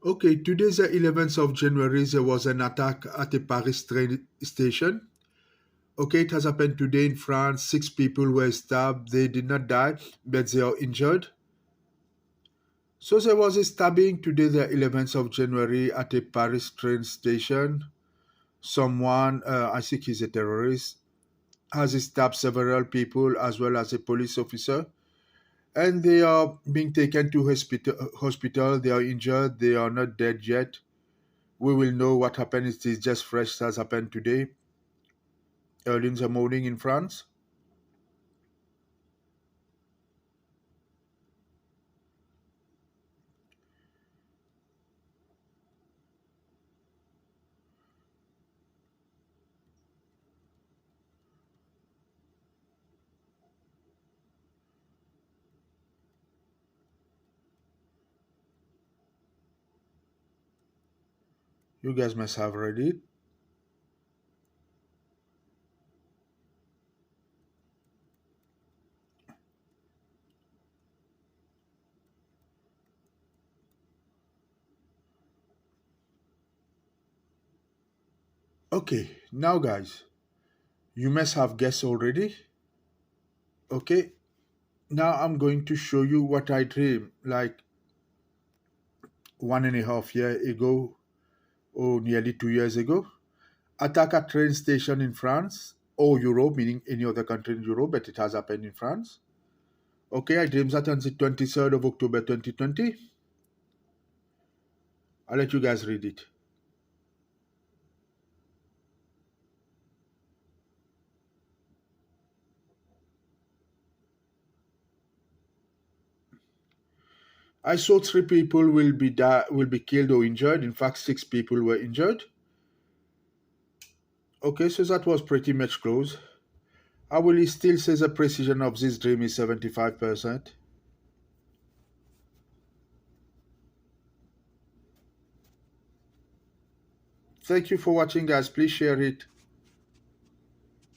Okay, today's the 11th of January. There was an attack at a Paris train station. Okay, it has happened today in France. Six people were stabbed. They did not die, but they are injured. So there was a stabbing today, the 11th of January, at a Paris train station. Someone, I think he's a terrorist, has stabbed several people as well as a police officer. And they are being taken to hospital. They are injured. They are not dead yet. We will know what happened. It is just fresh has happened today, early in the morning in France. You guys must have read it. Okay, now guys, you must have guessed already. Okay, now I'm going to show you what I dreamed like 1.5 year ago or nearly 2 years ago. Attack at train station in France or Europe, meaning any other country in Europe, but it has happened in France. Okay, I dreamed that on the 23rd of October 2020. I'll let you guys read it. I saw three people will be killed or injured. In fact, six people were injured. Okay, so that was pretty much close. I will still say the precision of this dream is 75%. Thank you for watching, guys. Please share it.